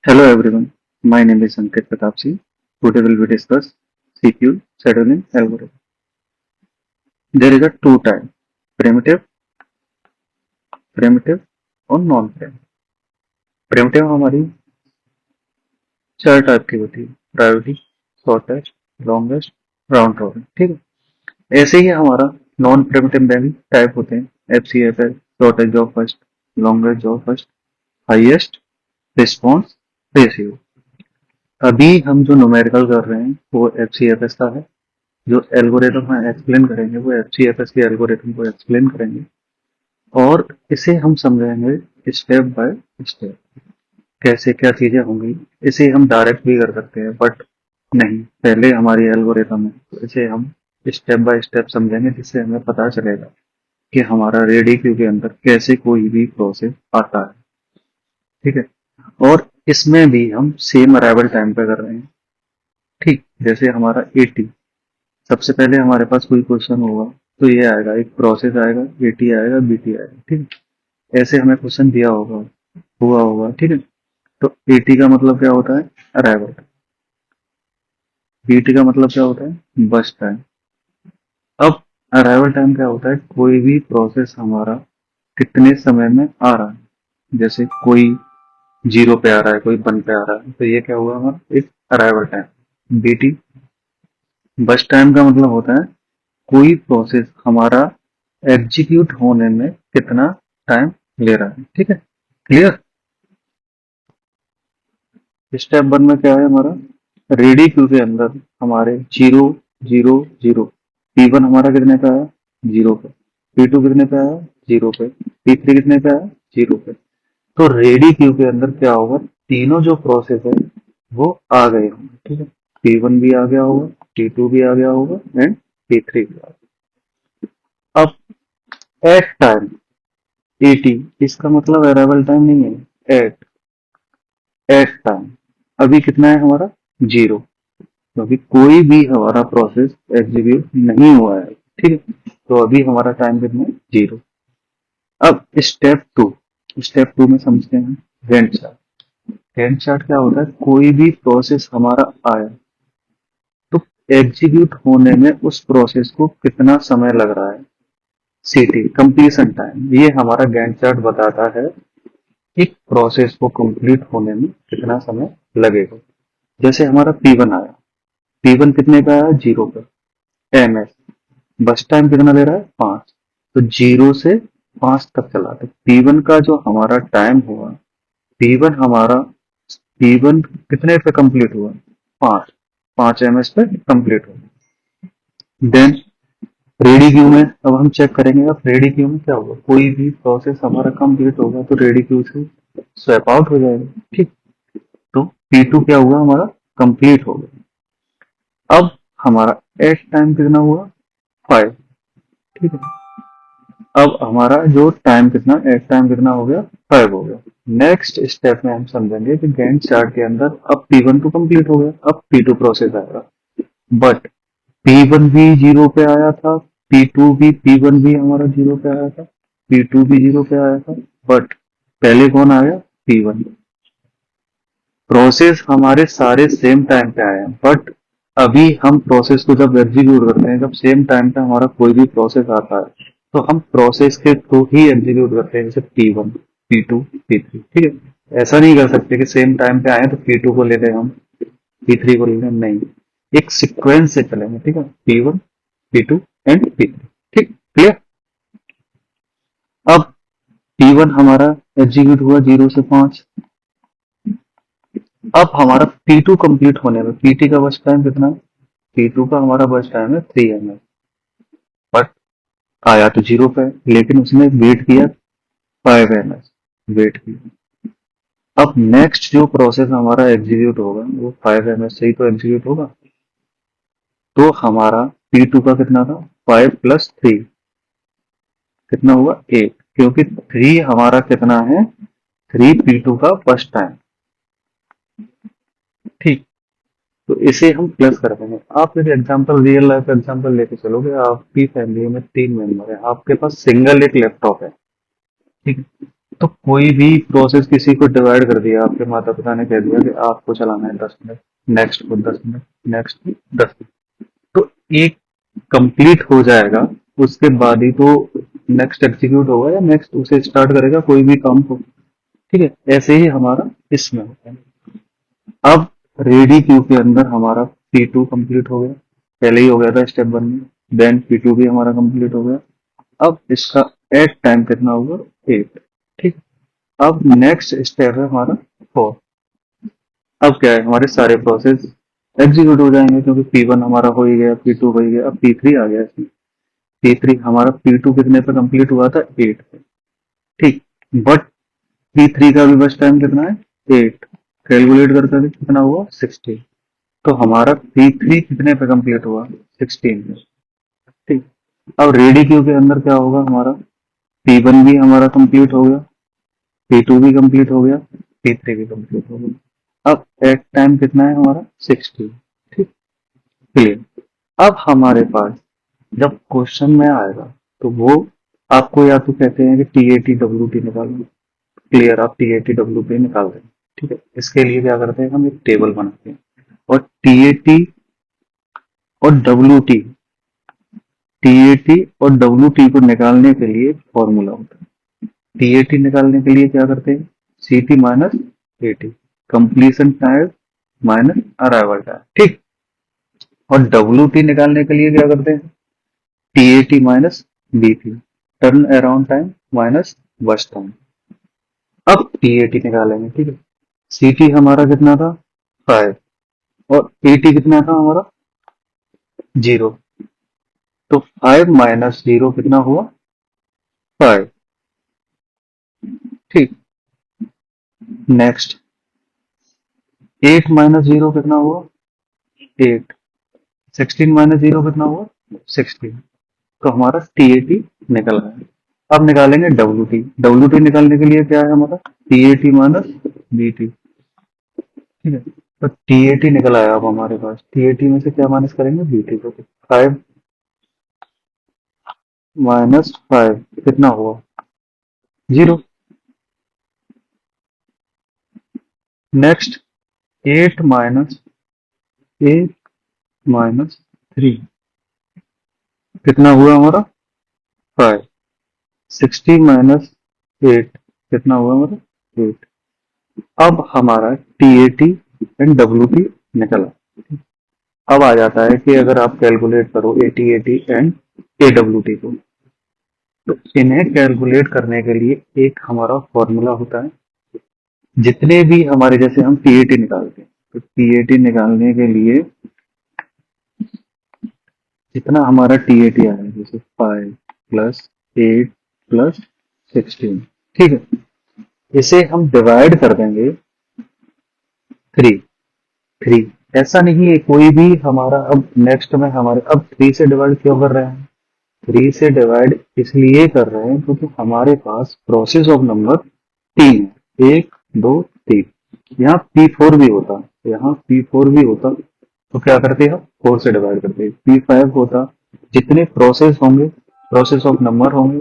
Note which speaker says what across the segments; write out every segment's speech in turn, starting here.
Speaker 1: Hello everyone, my name is Ankit Pratapsi. Today we will discuss CPU scheduling algorithm. There is a two type, primitive, primitive और non primitive. Primitive हमारी चार type की होती है, priority, shortest, longest, round robin. ठीक है. ऐसे ही हमारा नॉन प्रिमिटिव में भी टाइप होते हैं, FCFS, shortest job first, longest job first, highest response ratio. अभी हम जो न्यूमेरिकल कर रहे हैं वो FCFS का है. जो एल्गोरिथम हम एक्सप्लेन करेंगे वो FCFS के एल्गोरिथम को एक्सप्लेन करेंगे और इसे हम समझेंगे स्टेप बाय स्टेप कैसे क्या चीजें होंगी. इसे हम डायरेक्ट भी कर सकते हैं बट नहीं, पहले हमारी एल्गोरिथम है तो इसे हम स्टेप बाय स्टेप समझेंगे जिससे हमें पता चलेगा कि हमारा रेडी क्यू के अंदर कैसे कोई भी प्रोसेस आता है. ठीक है. और इसमें भी हम सेम अराइवल टाइम पे कर रहे हैं. ठीक, जैसे हमारा 80, सबसे पहले हमारे पास कोई क्वेश्चन होगा तो ये आएगा, एक प्रोसेस आएगा, एटी आएगा, बीटी आएगा. ठीक है. ऐसे हमें क्वेश्चन दिया होगा, हुआ होगा. ठीक है. तो एटी का मतलब क्या होता है, अराइवल. बीटी का मतलब क्या होता है, बस टाइम. अब अराइवल टाइम क्या होता है, कोई भी प्रोसेस हमारा कितने समय में आ रहा है. जैसे कोई जीरो पे आ रहा है, कोई वन पे आ रहा है, तो ये क्या हुआ हमारा एक अराइवल टाइम. बीटी बस टाइम का मतलब होता है कोई प्रोसेस हमारा एग्जीक्यूट होने में कितना टाइम ले रहा है. ठीक है. क्लियर. स्टेप वन में क्या है हमारा, रेडी क्यू के अंदर हमारे जीरो जीरो जीरो, P1 हमारा कितने पे आया, जीरो पे. P2 कितने पे आया, जीरो पे. P3 कितने पे आया, जीरो पे. तो रेडी क्यू के अंदर क्या होगा, तीनों जो प्रोसेस है वो आ गए होंगे. ठीक है. P1 भी आ गया होगा, P2 भी आ गया होगा एंड P3 भी आ गया. अब एट टाइम 80, इसका मतलब अराइवल टाइम नहीं है, एट टाइम. अभी कितना है हमारा, जीरो, क्योंकि कोई भी हमारा प्रोसेस एग्जीक्यूट नहीं हुआ है. ठीक है. तो अभी हमारा टाइम कितना है, जीरो. अब स्टेप टू में समझते हैं गैंट चार्ट. गैंट चार्ट क्या होता है, कोई भी प्रोसेस हमारा आया तो एग्जीक्यूट होने में उस प्रोसेस को कितना समय लग रहा है, सीटी कंप्लीशन टाइम. ये हमारा गैंट चार्ट बताता है एक प्रोसेस को कंप्लीट होने में कितना समय लगेगा. जैसे हमारा P1 आया, P1 कितने पे आया, जीरो पे. MS बस टाइम कितना ले रहा है, 5. तो जीरो से 5 तक चला. तो P1 का जो हमारा टाइम हुआ, P1 हमारा, P1 कितने पे कंप्लीट हुआ, 5. 5 MS पे कंप्लीट हुआ. देन रेडी क्यू में अब हम चेक करेंगे. अब रेडी क्यू में क्या होगा, कोई भी प्रोसेस हमारा कंप्लीट होगा तो रेडी क्यू से स्वैप आउट हो जाएगा. ठीक. तो P2 क्या हुआ हमारा, कंप्लीट हो गया. अब हमारा एट टाइम कितना हुआ, 5. ठीक है. अब हमारा जो टाइम कितना, एट टाइम कितना हो गया, 5 हो गया. नेक्स्ट स्टेप में हम समझेंगे कि गैंट चार्ट के अंदर अब P1 तो कंप्लीट हो गया, अब P2 प्रोसेस आएगा. बट P1 भी जीरो पे आया था, P1 भी हमारा जीरो पे आया था, P2 भी जीरो पे आया था. बट पहले कौन आया, P1. प्रोसेस हमारे सारे सेम टाइम पे आए हैं बट अभी हम प्रोसेस को जब एग्जीक्यूट करते हैं, जब सेम टाइम पे हमारा कोई भी प्रोसेस आता है तो हम प्रोसेस के थ्रू ही एग्जीक्यूट करते हैं. जैसे P1, P2, P3. ठीक है. ऐसा नहीं कर सकते कि सेम टाइम पे आए तो P2 को ले लें हम, P3 को ले लें, नहीं. एक सीक्वेंस से चलेंगे. ठीक है. P1, P2 and P3. ठीक. क्लियर. अब P1 हमारा एग्जीक्यूट हुआ जीरो से 5. अब हमारा P2 कंप्लीट होने में PT का बस टाइम कितना है, P2 का हमारा बस टाइम है 3 MS. बट आया तो जीरो पे लेकिन उसने वेट किया 5 MS, वेट किया. अब नेक्स्ट जो प्रोसेस हमारा एग्जीक्यूट होगा वो 5 MS से ही तो एग्जीक्यूट होगा. तो हमारा P2 का कितना था, 5 + 3 कितना हुआ, 8. क्योंकि 3 हमारा कितना है, 3 P2 का फर्स्ट टाइम. ठीक. तो इसे हम प्लस कर देंगे. आप एक एग्जांपल, रियल लाइफ एग्जांपल लेके चलोगे. आपकी फैमिली में 3 मेंबर है, आपके पास सिंगल एक लैपटॉप है. ठीक है. तो कोई भी प्रोसेस किसी को डिवाइड कर दिया, आपके माता पिता ने कह दिया कि आपको चलाना है 10 मिनट, नेक्स्ट को 10 मिनट, नेक्स्ट को 10 मिनट, तो एक कंप्लीट हो जाएगा, उसके बाद ही तो नेक्स्ट एग्जीक्यूट होगा या नेक्स्ट उसे स्टार्ट करेगा कोई भी काम को। ठीक है, ऐसे ही हमारा इसमें होता है। अब रेडी क्यू के अंदर हमारा P2 कंप्लीट हो गया, पहले ही हो गया था स्टेप 1 में, देन P2 भी हमारा कंप्लीट हो गया। अब इसका एट टाइम कितना होगा, 8। ठीक, अब नेक्स्ट स्टेप है हमारा 4। अब क्या है, हमारे सारे प्रोसेस एग्जीक्यूट हो जाएंगे क्योंकि P1 हमारा हो ही गया, P2 हो ही गया, अब P3 आ गया इसमें। P3 हमारा P2 कितने पे कंप्लीट हुआ था, 8 पे। ठीक, बट P3 का भी बस टाइम कितना है, 8। कैलकुलेट करके कितना हुआ, 16। तो हमारा P3 कितने पे कंप्लीट हुआ, 16 पे। ठीक, अब रेडी क्यू के अंदर क्या होगा हमारा, P1 भी हमारा कंप्लीट हो गया, P2 भी कंप्लीट हो गया, P3 भी कंप्लीट हो गया। अब एट टाइम कितना है हमारा, 16। ठीक, क्लियर। अब हमारे पास जब क्वेश्चन में आएगा तो वो आपको या तो कहते हैं कि TAT WT निकालो, क्लियर, आप TAT WT निकाल दें। ठीक है, इसके लिए क्या करते हैं, हम एक टेबल बनाते हैं और और WT TAT और WT को निकालने के लिए फॉर्मूला होता है। TAT निकालने के लिए क्या करते हैं, CT minus AT, completion time minus arrival time. ठीक, और WT निकालने के लिए क्या करते हैं, TAT minus BP, turn around time minus worst time. अब TAT निकालेंगे। ठीक है, CT हमारा कितना था, 5, और AT कितना था हमारा, 0। तो 5 माइनस 0 कितना हुआ, 5। ठीक, नेक्स्ट 8 माइनस 0 कितना हुआ, 8। 16 माइनस 0 कितना हुआ, 16। तो हमारा TAT निकल आया। अब निकालेंगे WT। WT निकालने के लिए क्या है हमारा, TAT माइनस BT। ठीक है, तो TAT निकल आया। अब हमारे पास TAT में से क्या माइनस करेंगे, BT को। 5 माइनस 5 कितना हुआ, 0। नेक्स्ट 8 माइनस 8 माइनस 3 कितना हुआ हमारा, 5। 60 माइनस 8 कितना हुआ हमारा, 8। अब हमारा TAT एंड WT निकला। अब आ जाता है कि अगर आप कैलकुलेट करो ATAT एंड AWT को, तो इन्हें कैलकुलेट करने के लिए एक हमारा फॉर्मूला होता है। जितने भी हमारे, जैसे हम TAT निकालते हैं, तो TAT निकालने के लिए जितना हमारा TAT आया, जैसे 5 प्लस 8 प्लस 16, ठीक है, इसे हम डिवाइड कर देंगे 3। 3 ऐसा नहीं है कोई भी हमारा, अब नेक्स्ट में हमारे, अब 3 से डिवाइड क्यों कर रहे हैं, 3 से डिवाइड इसलिए कर रहे हैं क्योंकि हमारे पास प्रोसेस ऑफ नंबर 3 है, 1 2 3। यहाँ P4 भी होता, यहाँ P4 भी होता, तो क्या करते हैं, 4 से डिवाइड करते हैं। P5 होता, जितने प्रोसेस होंगे, प्रोसेस ऑफ नंबर होंगे,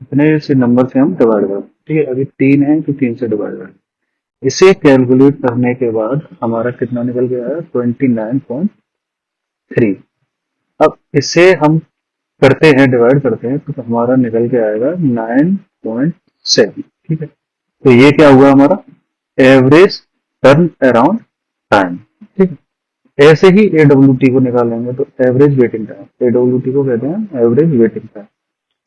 Speaker 1: उतने से नंबर से हम डिवाइड करते हैं। ठीक है, अभी 3 है तो 3 से डिवाइड करें। इसे कैलकुलेट करने के बाद हमारा कितना निकल गया है, 29.3। अब इसे हम करते हैं, डिवाइड करते हैं, तो हमारा निकल के आएगा 9.7। ठीक है, तो ये क्या हुआ हमारा, एवरेज टर्न अराउंड टाइम। ठीक है, ऐसे ही AWT को निकालेंगे तो एवरेज वेटिंग टाइम, AWT को कहते हैं average waiting time.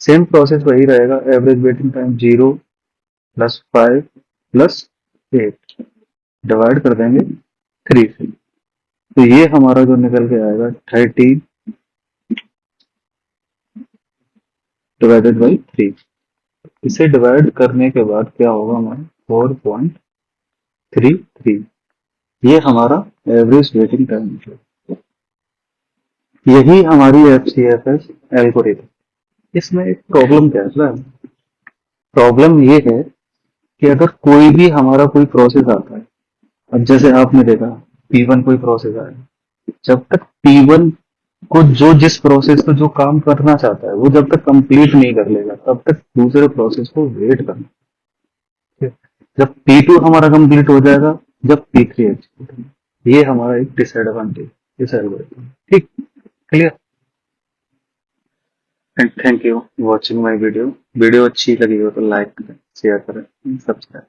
Speaker 1: Same process वही रहेगा, average waiting time 0 plus 5 plus 8 divide कर देंगे 3 से, तो ये हमारा जो निकल के आएगा 13 डिवाइडेड बाई 3। इसे डिवाइड करने के बाद क्या होगा हमारा, 4.33। ये हमारा एवरेज वेटिंग टाइम है। यही हमारी FCFS एल्गोरिथम। इसमें एक प्रॉब्लम क्या है, प्रॉब्लम ये है कि अगर कोई भी हमारा कोई प्रोसेस आता है, अब जैसे आपने देखा P1 कोई प्रोसेस आया, जब तक P1 को जो जिस प्रोसेस को जो काम करना चाहता है वो जब तक कंप्लीट नहीं कर लेगा तब तक दूसरे प्रोसेस को वेट करना। जब P2 हमारा कंप्लीट हो जाएगा, जब P3 एग्जीक्यूट होगा। ये हमारा एक डिसएडवांटेज इस एल्गोरिथम। ठीक, clear. And thank you watching my video. Video अच्छी लगी हो तो लाइक करें, शेयर करें, सब्सक्राइब।